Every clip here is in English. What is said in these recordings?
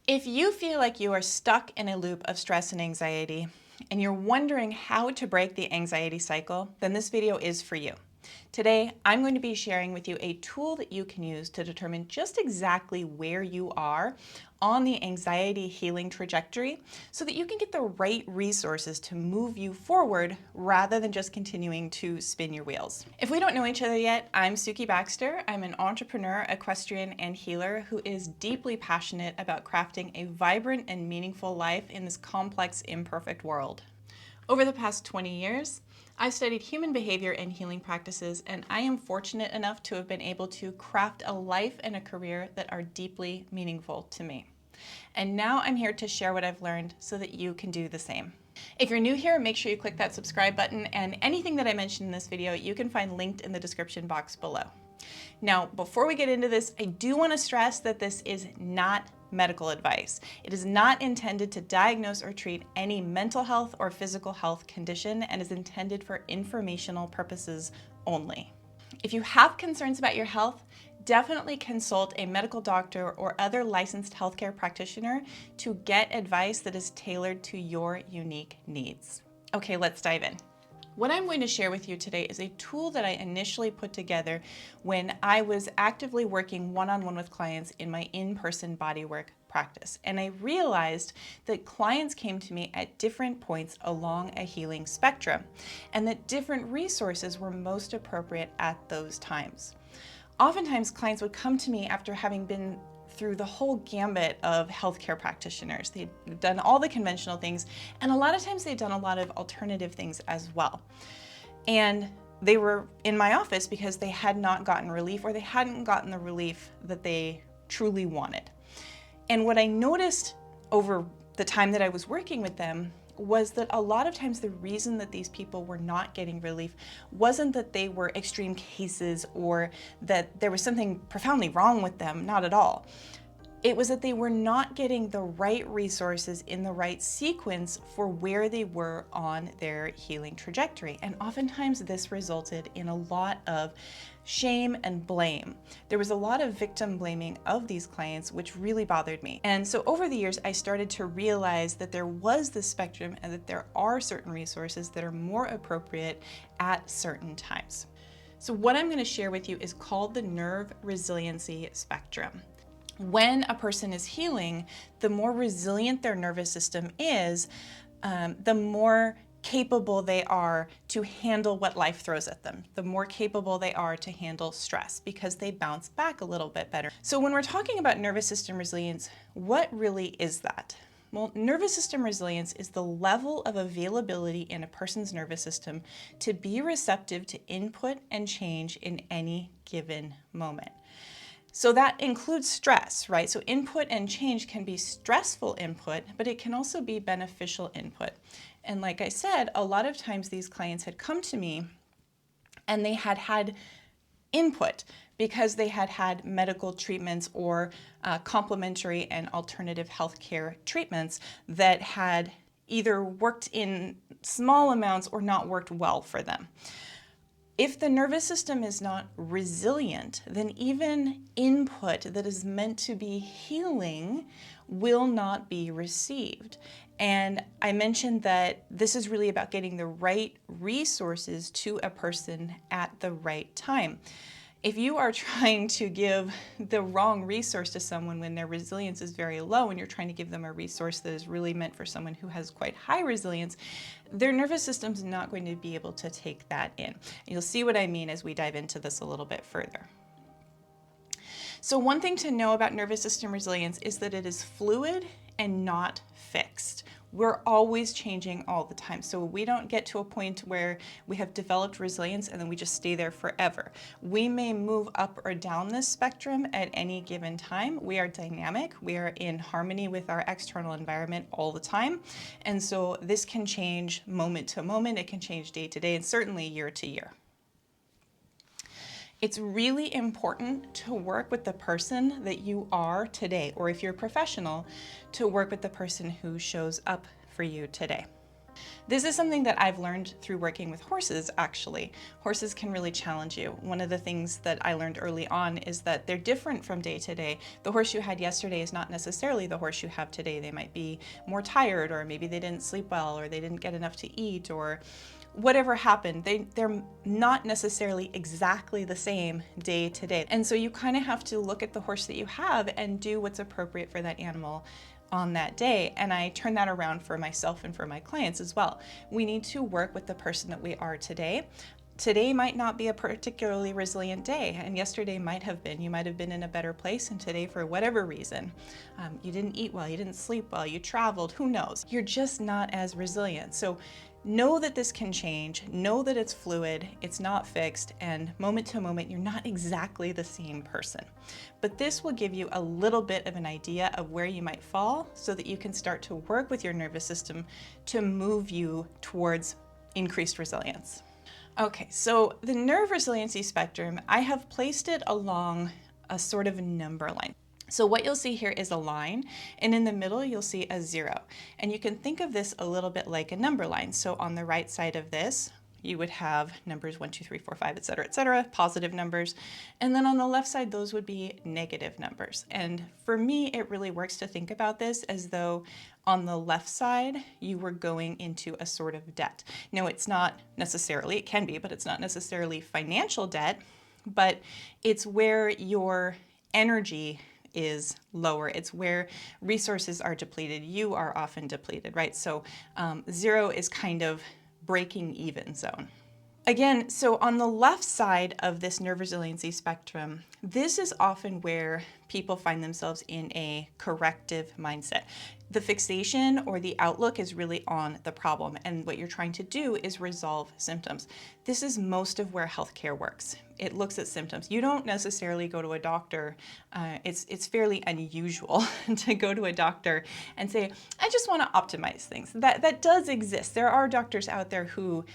If you feel like you are stuck in a loop of stress and anxiety, and you're wondering how to break the anxiety cycle, then this video is for you. Today, I'm going to be sharing with you a tool that you can use to determine just exactly where you are on the anxiety healing trajectory so that you can get the right resources to move you forward rather than just continuing to spin your wheels. If we don't know each other yet, I'm Sukie Baxter. I'm an entrepreneur, equestrian, and healer who is deeply passionate about crafting a vibrant and meaningful life in this complex, imperfect world. Over the past 20 years, I've studied human behavior and healing practices, and I am fortunate enough to have been able to craft a life and a career that are deeply meaningful to me. And now I'm here to share what I've learned so that you can do the same. If you're new here, make sure you click that subscribe button, and anything that I mentioned in this video you can find linked in the description box below. Now, before we get into this, I do want to stress that this is not medical advice. It is not intended to diagnose or treat any mental health or physical health condition and is intended for informational purposes only. If you have concerns about your health, definitely consult a medical doctor or other licensed healthcare practitioner to get advice that is tailored to your unique needs. Okay, let's dive in. What I'm going to share with you today is a tool that I initially put together when I was actively working one-on-one with clients in my in-person bodywork practice. And I realized that clients came to me at different points along a healing spectrum, and that different resources were most appropriate at those times. Oftentimes, clients would come to me after having been through the whole gambit of healthcare practitioners. They'd done all the conventional things, and a lot of times they'd done a lot of alternative things as well. And they were in my office because they had not gotten relief, or they hadn't gotten the relief that they truly wanted. And what I noticed over the time that I was working with them was that a lot of times the reason that these people were not getting relief wasn't that they were extreme cases or that there was something profoundly wrong with them, not at all. It was that they were not getting the right resources in the right sequence for where they were on their healing trajectory. And oftentimes this resulted in a lot of shame and blame. There was a lot of victim blaming of these clients, which really bothered me. And so over the years, I started to realize that there was this spectrum and that there are certain resources that are more appropriate at certain times. So what I'm going to share with you is called the Nerve Resiliency Spectrum. When a person is healing, the more resilient their nervous system is, the more capable they are to handle what life throws at them, the more capable they are to handle stress because they bounce back a little bit better. So when we're talking about nervous system resilience, what really is that? Well, nervous system resilience is the level of availability in a person's nervous system to be receptive to input and change in any given moment. So that includes stress, right? So input and change can be stressful input, but it can also be beneficial input. And like I said, a lot of times these clients had come to me and they had had input because they had had medical treatments or complementary and alternative healthcare treatments that had either worked in small amounts or not worked well for them. If the nervous system is not resilient, then even input that is meant to be healing will not be received. And I mentioned that this is really about getting the right resources to a person at the right time. If you are trying to give the wrong resource to someone when their resilience is very low and you're trying to give them a resource that is really meant for someone who has quite high resilience, their nervous system's not going to be able to take that in. And you'll see what I mean as we dive into this a little bit further. So one thing to know about nervous system resilience is that it is fluid and not fixed. We're always changing all the time. So we don't get to a point where we have developed resilience and then we just stay there forever. We may move up or down this spectrum at any given time. We are dynamic. We are in harmony with our external environment all the time. And so this can change moment to moment. It can change day to day and certainly year to year. It's really important to work with the person that you are today, or if you're a professional, to work with the person who shows up for you today. This is something that I've learned through working with horses, actually. Horses can really challenge you. One of the things that I learned early on is that they're different from day to day. The horse you had yesterday is not necessarily the horse you have today. They might be more tired, or maybe they didn't sleep well, or they didn't get enough to eat, or whatever happened. They're not necessarily exactly the same day to day. And so you kind of have to look at the horse that you have and do what's appropriate for that animal on that day. And I turn that around for myself and for my clients as well. We need to work with the person that we are today. Today might not be a particularly resilient day, and yesterday might have been. You might have been in a better place, and today, for whatever reason, you didn't eat well, you didn't sleep well, you traveled, who knows? You're just not as resilient. So know that this can change, know that it's fluid, it's not fixed, and moment to moment, you're not exactly the same person. But this will give you a little bit of an idea of where you might fall so that you can start to work with your nervous system to move you towards increased resilience. Okay, so the nerve resiliency spectrum, I have placed it along a sort of number line. So what you'll see here is a line, and in the middle you'll see a 0. And you can think of this a little bit like a number line. So on the right side of this, you would have numbers 1, 2, 3, 4, 5, etc., positive numbers. And then on the left side, those would be negative numbers. And for me, it really works to think about this as though on the left side, you were going into a sort of debt. No, it's not necessarily, it can be, but it's not necessarily financial debt, but it's where your energy is lower. It's where resources are depleted. You are often depleted, right? So 0 is kind of breaking even zone. Again, so on the left side of this nerve resiliency spectrum, this is often where people find themselves in a corrective mindset. The fixation or the outlook is really on the problem, and what you're trying to do is resolve symptoms. This is most of where healthcare works. It looks at symptoms. You don't necessarily go to a doctor. It's fairly unusual to go to a doctor and say, I just want to optimize things. That does exist. There are doctors out there who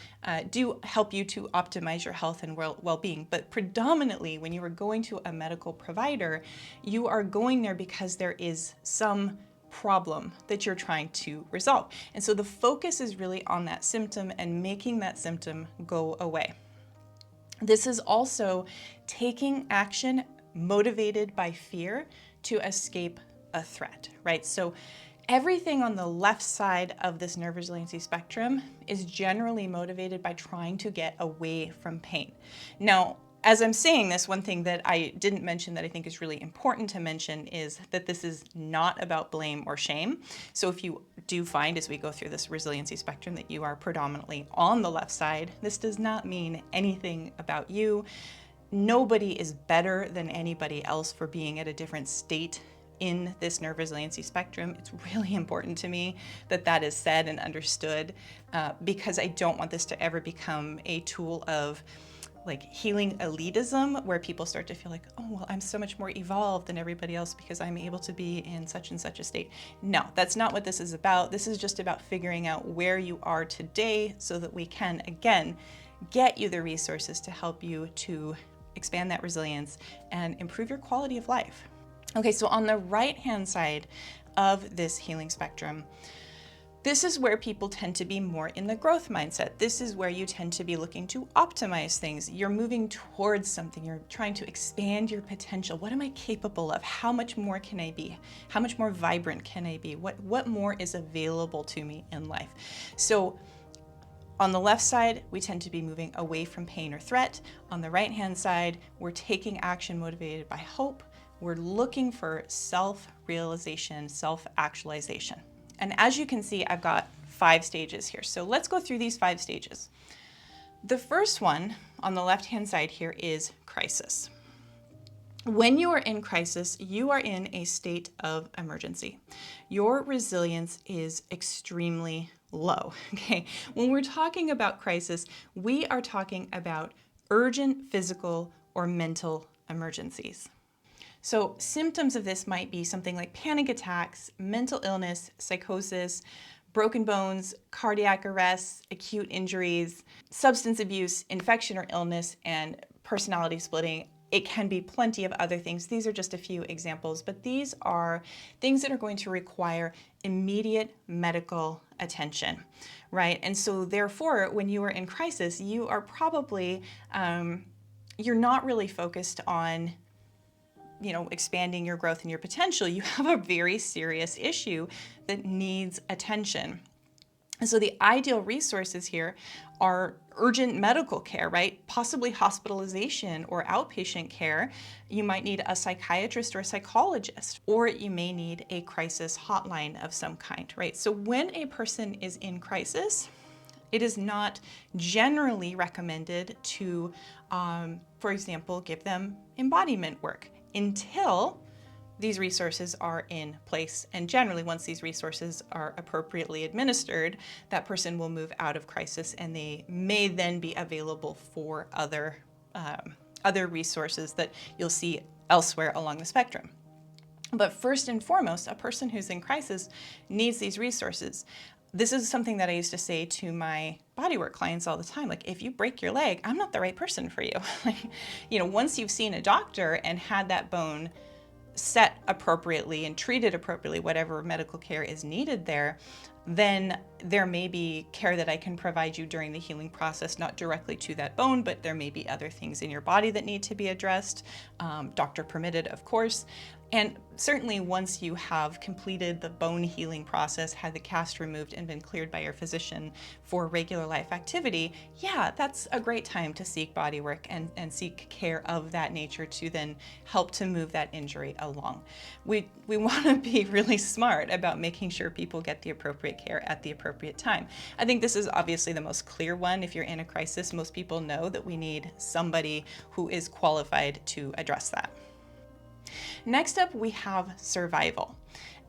do help you to optimize your health and well-being, but predominantly when you are going to a medical provider, you are going there because there is some problem that you're trying to resolve. And so the focus is really on that symptom and making that symptom go away. This is also taking action motivated by fear to escape a threat, right? So everything on the left side of this nerve resiliency spectrum is generally motivated by trying to get away from pain. Now, as I'm saying this, one thing that I didn't mention that I think is really important to mention is that this is not about blame or shame. So if you do find as we go through this resiliency spectrum that you are predominantly on the left side, this does not mean anything about you. Nobody is better than anybody else for being at a different state in this nerve resiliency spectrum. It's really important to me that that is said and understood because I don't want this to ever become a tool of like healing elitism where people start to feel like, oh, well, I'm so much more evolved than everybody else because I'm able to be in such and such a state. No, that's not what this is about. This is just about figuring out where you are today so that we can, again, get you the resources to help you to expand that resilience and improve your quality of life. Okay, so on the right-hand side of this healing spectrum, this is where people tend to be more in the growth mindset. This is where you tend to be looking to optimize things. You're moving towards something. You're trying to expand your potential. What am I capable of? How much more can I be? How much more vibrant can I be? What more is available to me in life? So on the left side, we tend to be moving away from pain or threat. On the right-hand side, we're taking action motivated by hope. We're looking for self-realization, self-actualization. And as you can see, I've got 5 stages here. So let's go through these 5 stages. The first one on the left-hand side here is crisis. When you are in crisis, you are in a state of emergency. Your resilience is extremely low, okay? When we're talking about crisis, we are talking about urgent physical or mental emergencies. So symptoms of this might be something like panic attacks, mental illness, psychosis, broken bones, cardiac arrests, acute injuries, substance abuse, infection or illness, and personality splitting. It can be plenty of other things. These are just a few examples, but these are things that are going to require immediate medical attention, right? And so therefore, when you are in crisis, you are probably, you're not really focused on expanding your growth and your potential. You have a very serious issue that needs attention. And so the ideal resources here are urgent medical care, right? Possibly hospitalization or outpatient care. You might need a psychiatrist or a psychologist, or you may need a crisis hotline of some kind, right? So when a person is in crisis, it is not generally recommended to, for example, give them embodiment work until these resources are in place. And generally, once these resources are appropriately administered, that person will move out of crisis and they may then be available for other resources that you'll see elsewhere along the spectrum. But first and foremost, a person who's in crisis needs these resources. This is something that I used to say to my bodywork clients all the time. Like, if you break your leg, I'm not the right person for you. Once you've seen a doctor and had that bone set appropriately and treated appropriately, whatever medical care is needed there, then there may be care that I can provide you during the healing process, not directly to that bone, but there may be other things in your body that need to be addressed, doctor permitted, of course. And certainly once you have completed the bone healing process, had the cast removed and been cleared by your physician for regular life activity, yeah, that's a great time to seek bodywork and seek care of that nature to then help to move that injury along. We want to be really smart about making sure people get the appropriate care at the appropriate time. I think this is obviously the most clear one. If you're in a crisis, most people know that we need somebody who is qualified to address that. Next up, we have survival.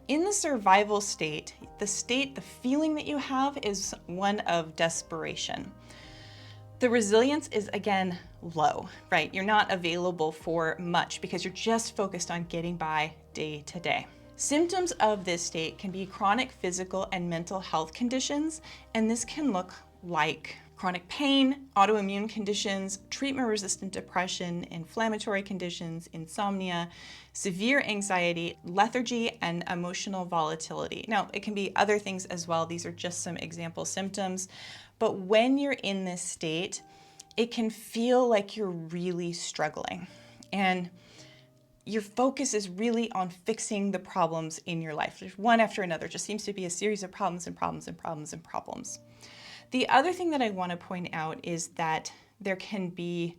In the survival state, the feeling that you have is one of desperation. The resilience is, again, low, right? You're not available for much because you're just focused on getting by day to day. Symptoms of this state can be chronic physical and mental health conditions, and this can look like chronic pain, autoimmune conditions, treatment-resistant depression, inflammatory conditions, insomnia, severe anxiety, lethargy, and emotional volatility. Now, it can be other things as well. These are just some example symptoms. But when you're in this state, it can feel like you're really struggling. And your focus is really on fixing the problems in your life. There's one after another. It just seems to be a series of problems and problems and problems and problems. The other thing that I want to point out is that there can be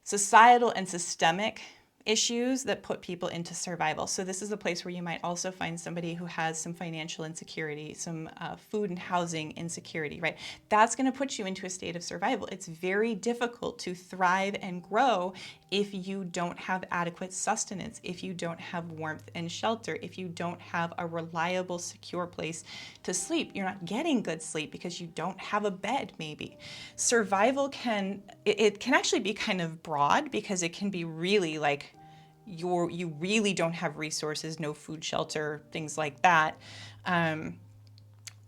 societal and systemic issues that put people into survival. So this is a place where you might also find somebody who has some financial insecurity, some food and housing insecurity, right? That's going to put you into a state of survival. It's very difficult to thrive and grow if you don't have adequate sustenance, if you don't have warmth and shelter, if you don't have a reliable, secure place to sleep. You're not getting good sleep because you don't have a bed, maybe. Survival can actually be kind of broad because it can be really like you really don't have resources, no food, shelter, things like that,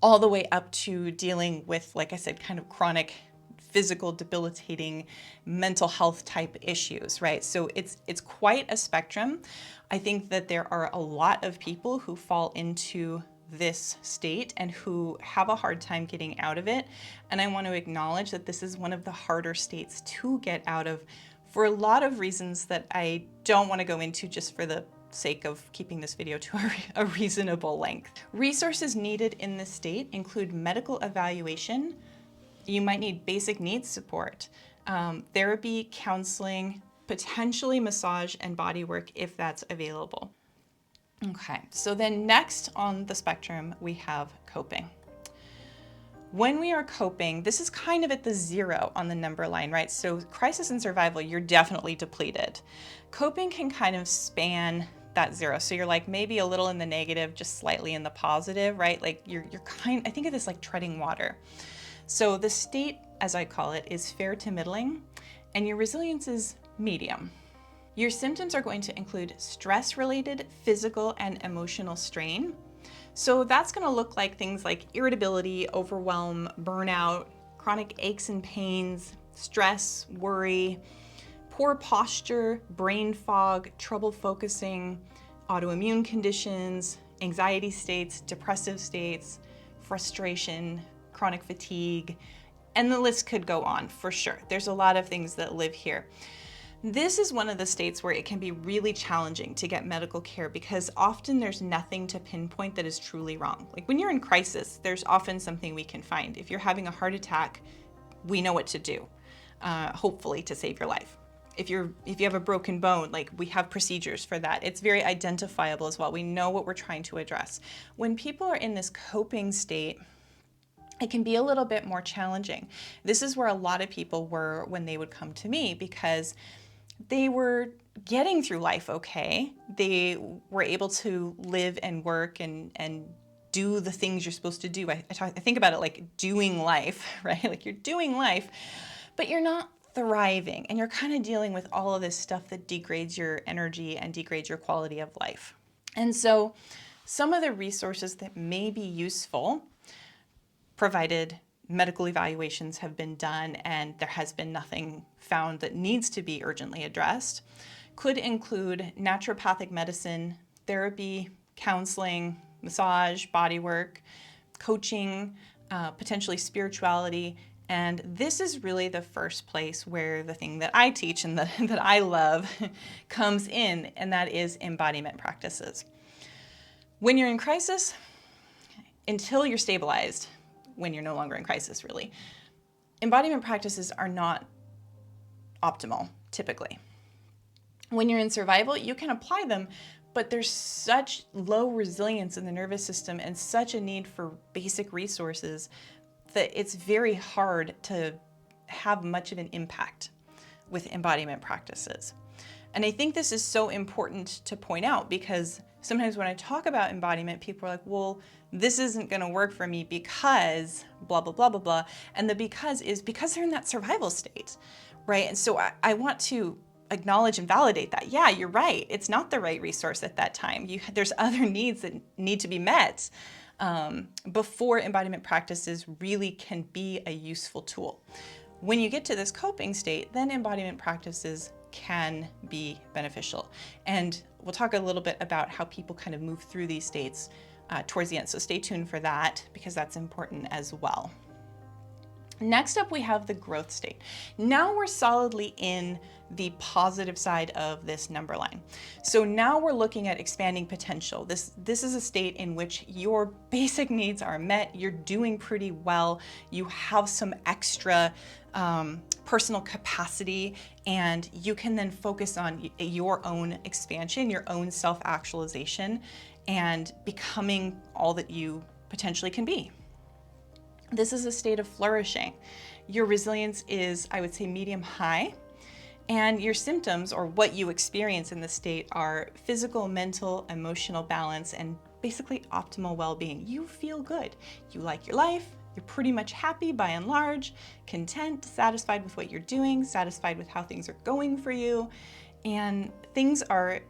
all the way up to dealing with, like I said, kind of chronic physical, debilitating mental health type issues, right? So it's quite a spectrum. I think that there are a lot of people who fall into this state and who have a hard time getting out of it. And I want to acknowledge that this is one of the harder states to get out of for a lot of reasons that I don't want to go into just for the sake of keeping this video to a reasonable length. Resources needed in this state include medical evaluation. You might need basic needs support, therapy, counseling, potentially massage and body work if that's available. Okay, so then next on the spectrum, we have coping. When we are coping, this is kind of at the 0 on the number line, right? So crisis and survival, you're definitely depleted. Coping can kind of span that 0. So you're like maybe a little in the negative, just slightly in the positive, right? Like I think of this like treading water. So the state, as I call it, is fair to middling, and your resilience is medium. Your symptoms are going to include stress-related physical and emotional strain. So that's going to look like things like irritability, overwhelm, burnout, chronic aches and pains, stress, worry, poor posture, brain fog, trouble focusing, autoimmune conditions, anxiety states, depressive states, frustration, chronic fatigue, and the list could go on for sure. There's a lot of things that live here. This is one of the states where it can be really challenging to get medical care because often there's nothing to pinpoint that is truly wrong. Like when you're in crisis, there's often something we can find. If you're having a heart attack, we know what to do, hopefully to save your life. If you have a broken bone, like we have procedures for that. It's very identifiable as well. We know what we're trying to address. When people are in this coping state, it can be a little bit more challenging. This is where a lot of people were when they would come to me because they were getting through life okay. They were able to live and work and do the things you're supposed to do. I think about it like doing life, right? Like you're doing life, but you're not thriving and you're kind of dealing with all of this stuff that degrades your energy and degrades your quality of life. And so some of the resources that may be useful, provided medical evaluations have been done and there has been nothing found that needs to be urgently addressed, could include naturopathic medicine, therapy, counseling, massage, body work, coaching, potentially spirituality. And this is really the first place where the thing that I teach and that I love comes in, and that is embodiment practices. When you're in crisis, until you're stabilized, when you're no longer in crisis really, embodiment practices are not optimal typically. When you're in survival, you can apply them, but there's such low resilience in the nervous system and such a need for basic resources that it's very hard to have much of an impact with embodiment practices. And I think this is so important to point out because sometimes when I talk about embodiment, people are like, well, this isn't going to work for me because blah, blah, blah, blah, blah. And the because is because they're in that survival state, right? And so I want to acknowledge and validate that. Yeah, you're right. It's not the right resource at that time. There's other needs that need to be met before embodiment practices really can be a useful tool. When you get to this coping state, then embodiment practices can be beneficial. And we'll talk a little bit about how people kind of move through these states towards the end. So stay tuned for that because that's important as well. Next up, we have the growth state. Now we're solidly in the positive side of this number line. So now we're looking at expanding potential. This is a state in which your basic needs are met, you're doing pretty well, you have some extra personal capacity, and you can then focus on your own expansion, your own self-actualization, and becoming all that you potentially can be. This is a state of flourishing. Your resilience is, I would say, medium high, and your symptoms, or what you experience in this state, are physical, mental, emotional balance, and basically optimal well-being. You feel good. You like your life. You're pretty much happy by and large, content, satisfied with what you're doing, satisfied with how things are going for you, and things are,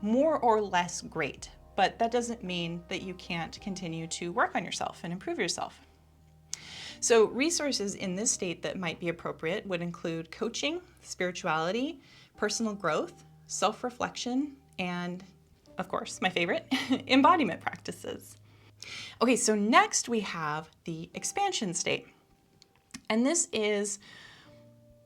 more or less great. But that doesn't mean that you can't continue to work on yourself and improve yourself. So resources in this state that might be appropriate would include coaching, spirituality, personal growth, self-reflection, and of course, my favorite, embodiment practices. Okay, so next we have the expansion state. And this is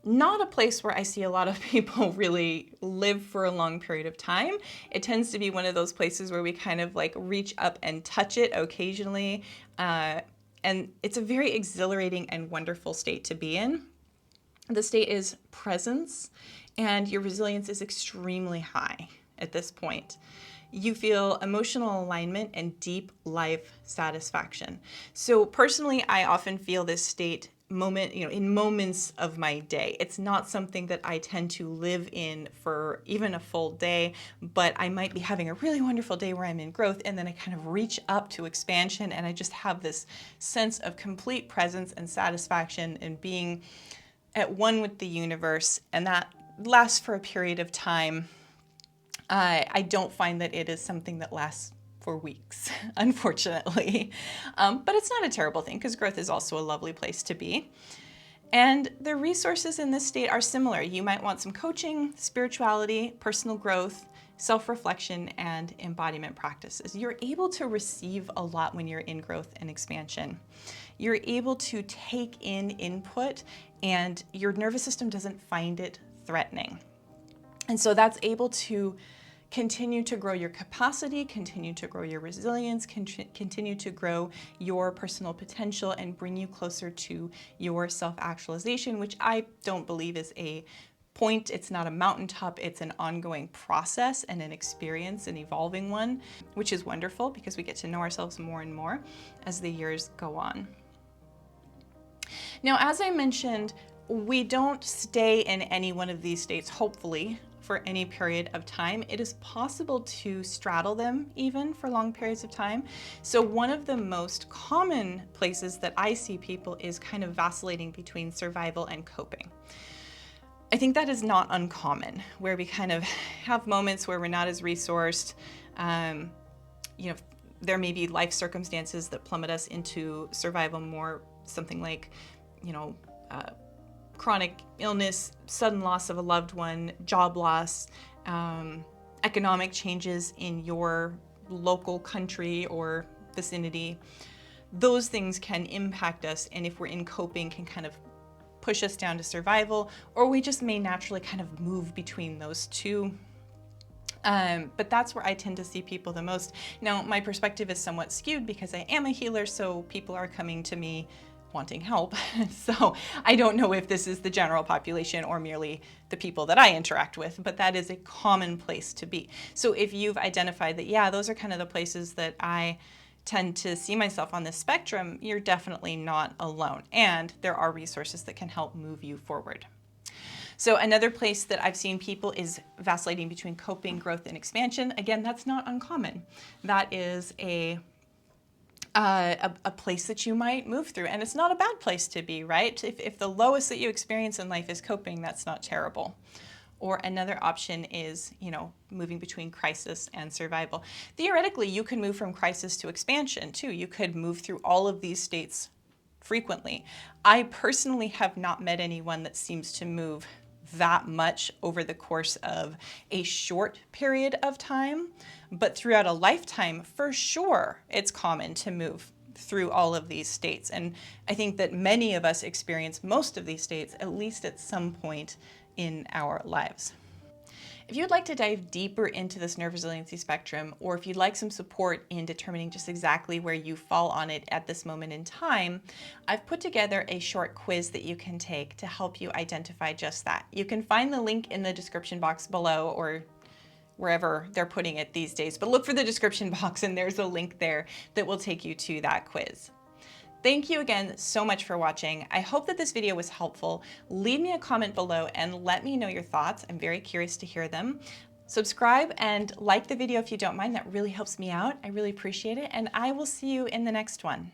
not a place where I see a lot of people really live for a long period of time. It tends to be one of those places where we kind of like reach up and touch it occasionally. And it's a very exhilarating and wonderful state to be in. The state is presence, and your resilience is extremely high at this point. You feel emotional alignment and deep life satisfaction. So personally, I often feel this state in moments of my day. It's not something that I tend to live in for even a full day, but I might be having a really wonderful day where I'm in growth, and then I kind of reach up to expansion, and I just have this sense of complete presence and satisfaction and being at one with the universe, and that lasts for a period of time. I don't find that it is something that lasts for weeks, unfortunately. But it's not a terrible thing because growth is also a lovely place to be. And the resources in this state are similar. You might want some coaching, spirituality, personal growth, self-reflection, and embodiment practices. You're able to receive a lot when you're in growth and expansion. You're able to take in input and your nervous system doesn't find it threatening. And so that's able to continue to grow your capacity, continue to grow your resilience, continue to grow your personal potential and bring you closer to your self-actualization, which I don't believe is a point. It's not a mountaintop, it's an ongoing process and an experience, an evolving one, which is wonderful because we get to know ourselves more and more as the years go on. Now, as I mentioned, we don't stay in any one of these states, hopefully, for any period of time. It is possible to straddle them even for long periods of time. So one of the most common places that I see people is kind of vacillating between survival and coping. I think that is not uncommon, where we kind of have moments where we're not as resourced. You know, there may be life circumstances that plummet us into survival more, something like, you know, chronic illness, sudden loss of a loved one, job loss, economic changes in your local country or vicinity. Those things can impact us, and if we're in coping, can kind of push us down to survival, or we just may naturally kind of move between those two. But that's where I tend to see people the most. Now, my perspective is somewhat skewed because I am a healer, so people are coming to me wanting help. So I don't know if this is the general population or merely the people that I interact with, but that is a common place to be. So if you've identified that, yeah, those are kind of the places that I tend to see myself on this spectrum, you're definitely not alone. And there are resources that can help move you forward. So another place that I've seen people is vacillating between coping, growth, and expansion. Again, that's not uncommon. That is a place that you might move through. And it's not a bad place to be, right? If the lowest that you experience in life is coping, that's not terrible. Or another option is, you know, moving between crisis and survival. Theoretically, you can move from crisis to expansion too. You could move through all of these states frequently. I personally have not met anyone that seems to move that much over the course of a short period of time, but throughout a lifetime, for sure, it's common to move through all of these states. And I think that many of us experience most of these states, at least at some point in our lives. If you'd like to dive deeper into this nerve resiliency spectrum, or if you'd like some support in determining just exactly where you fall on it at this moment in time, I've put together a short quiz that you can take to help you identify just that. You can find the link in the description box below or wherever they're putting it these days, but look for the description box and there's a link there that will take you to that quiz. Thank you again so much for watching. I hope that this video was helpful. Leave me a comment below and let me know your thoughts. I'm very curious to hear them. Subscribe and like the video if you don't mind. That really helps me out. I really appreciate it. And I will see you in the next one.